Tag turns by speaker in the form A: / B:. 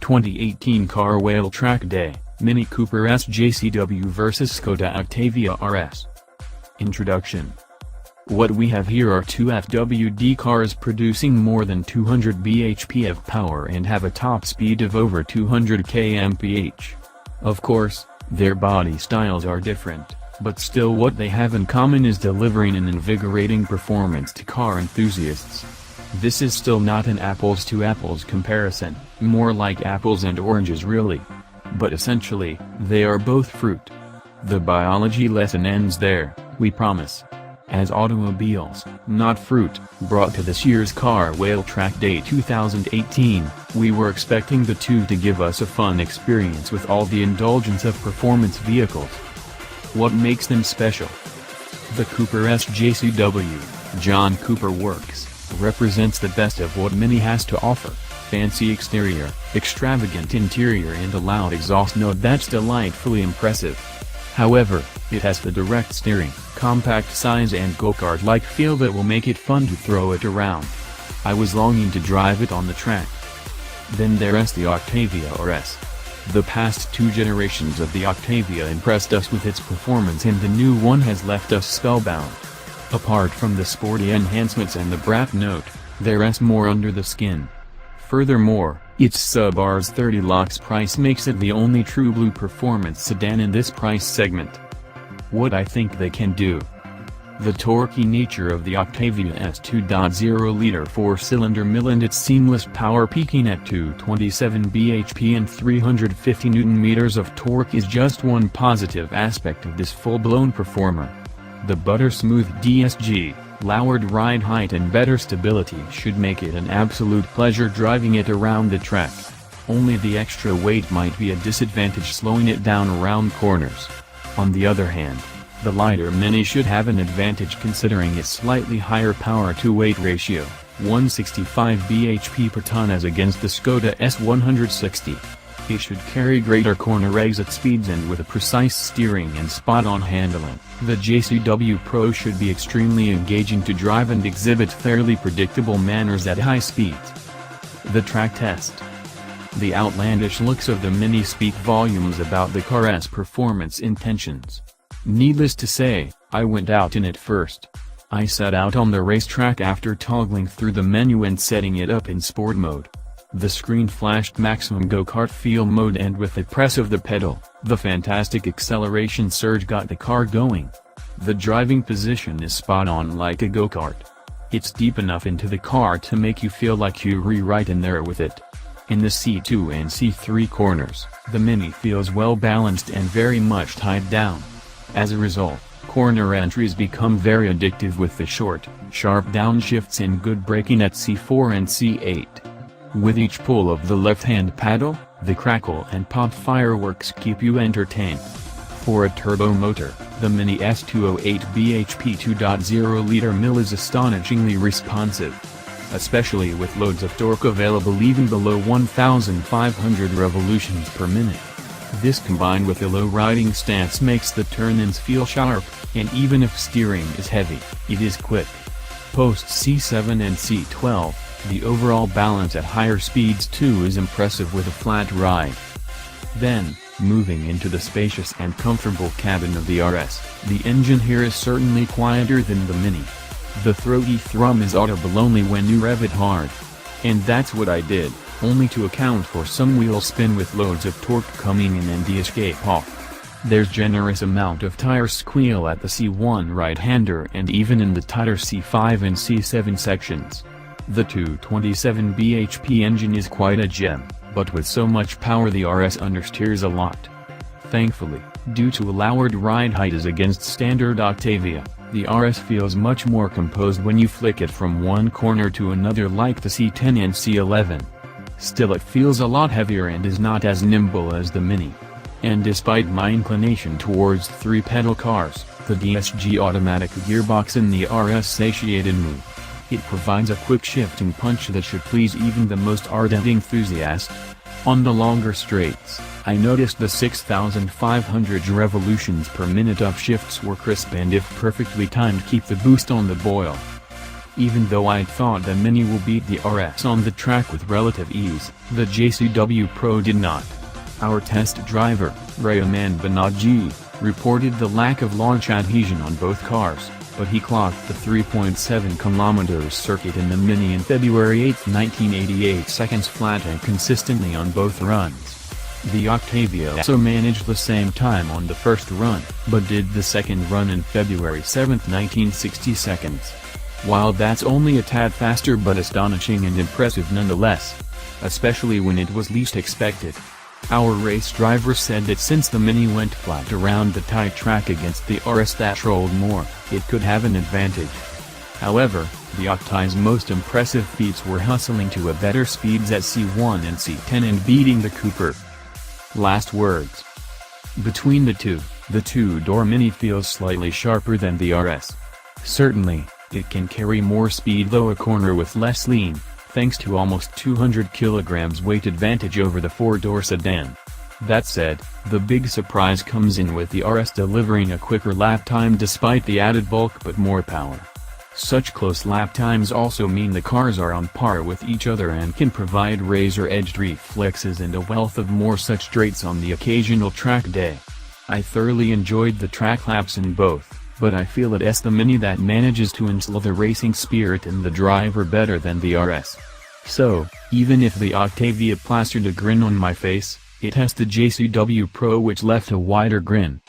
A: 2018 CarWale Track Day, Mini Cooper S JCW vs Skoda Octavia RS. Introduction. What we have here are two FWD cars producing more than 200 bhp of power and have a top speed of over 200 kmph. Of course, their body styles are different, but still what they have in common is delivering an invigorating performance to car enthusiasts. This is still not an apples to apples comparison, more like apples and oranges really. But essentially, they are both fruit. The biology lesson ends there, we promise. As automobiles, not fruit, brought to this year's CarWale Track Day 2018, we were expecting the two to give us a fun experience with all the indulgence of performance vehicles. What makes them special? The Cooper S JCW, John Cooper Works, represents the best of what Mini has to offer: fancy exterior, extravagant interior and a loud exhaust note that's delightfully impressive. However, it has the direct steering, compact size and go-kart-like feel that will make it fun to throw it around. I was longing to drive it on the track. Then there's the Octavia RS. The past two generations of the Octavia impressed us with its performance and the new one has left us spellbound. Apart from the sporty enhancements and the brat note, there's more under the skin. Furthermore, its sub-Rs 30 lakhs price makes it the only true blue performance sedan in this price segment. What I think they can do. The torquey nature of the Octavia's 2.0-liter four-cylinder mill and its seamless power peaking at 227 bhp and 350 Nm of torque is just one positive aspect of this full-blown performer. The butter-smooth DSG, lowered ride height and better stability should make it an absolute pleasure driving it around the track. Only the extra weight might be a disadvantage slowing it down around corners. On the other hand, the lighter Mini should have an advantage considering its slightly higher power-to-weight ratio, 165 bhp per ton as against the Skoda S160. It should carry greater corner exit speeds and with a precise steering and spot-on handling, the JCW Pro should be extremely engaging to drive and exhibit fairly predictable manners at high speeds. The track test. The outlandish looks of the Mini speak volumes about the car's performance intentions. Needless to say, I went out in it first. I set out on the racetrack after toggling through the menu and setting it up in sport mode. The screen flashed maximum go-kart feel mode and with the press of the pedal, the fantastic acceleration surge got the car going. The driving position is spot on like a go-kart. It's deep enough into the car to make you feel like you're right in there with it. In the C2 and C3 corners, the Mini feels well balanced and very much tied down. As a result, corner entries become very addictive with the short, sharp downshifts and good braking at C4 and C8. With each pull of the left-hand paddle, the crackle and pop fireworks keep you entertained. For a turbo motor, the Mini S208 bhp 2.0-liter mill is astonishingly responsive. Especially with loads of torque available even below 1,500 revolutions per minute. This combined with a low riding stance makes the turn-ins feel sharp, and even if steering is heavy, it is quick. Post C7 and C12, the overall balance at higher speeds too is impressive with a flat ride. Then, moving into the spacious and comfortable cabin of the RS, the engine here is certainly quieter than the Mini. The throaty thrum is audible only when you rev it hard. And that's what I did, only to account for some wheel spin with loads of torque coming in and the escape off. There's generous amount of tire squeal at the C1 right-hander and even in the tighter C5 and C7 sections. The 227 bhp engine is quite a gem, but with so much power the RS understeers a lot. Thankfully, due to a lowered ride height as against standard Octavia, the RS feels much more composed when you flick it from one corner to another like the C10 and C11. Still it feels a lot heavier and is not as nimble as the Mini. And despite my inclination towards three-pedal cars, the DSG automatic gearbox in the RS satiated me. It provides a quick shifting punch that should please even the most ardent enthusiast. On the longer straights, I noticed the 6,500 revolutions per minute upshifts were crisp and if perfectly timed keep the boost on the boil. Even though I'd thought the Mini will beat the RS on the track with relative ease, the JCW Pro did not. Our test driver, Rayaman Banerjee, reported the lack of launch adhesion on both cars, but he clocked the 3.7 km circuit in the Mini in February 8, 1988 seconds flat and consistently on both runs. The Octavia also managed the same time on the first run, but did the second run in February 7, 1960 seconds. While that's only a tad faster but astonishing and impressive nonetheless. Especially when it was least expected. Our race driver said that since the Mini went flat around the tight track against the RS that rolled more, it could have an advantage. However, the Octa's most impressive feats were hustling to a better speeds at C1 and C10 and beating the Cooper. Last words. Between the two-door Mini feels slightly sharper than the RS. Certainly, it can carry more speed though a corner with less lean, thanks to almost 200 kg weight advantage over the four-door sedan. That said, the big surprise comes in with the RS delivering a quicker lap time despite the added bulk but more power. Such close lap times also mean the cars are on par with each other and can provide razor-edged reflexes and a wealth of more such traits on the occasional track day. I thoroughly enjoyed the track laps in both, but I feel it's the Mini that manages to instill the racing spirit in the driver better than the RS. So, even if the Octavia plastered a grin on my face, it has the JCW Pro which left a wider grin.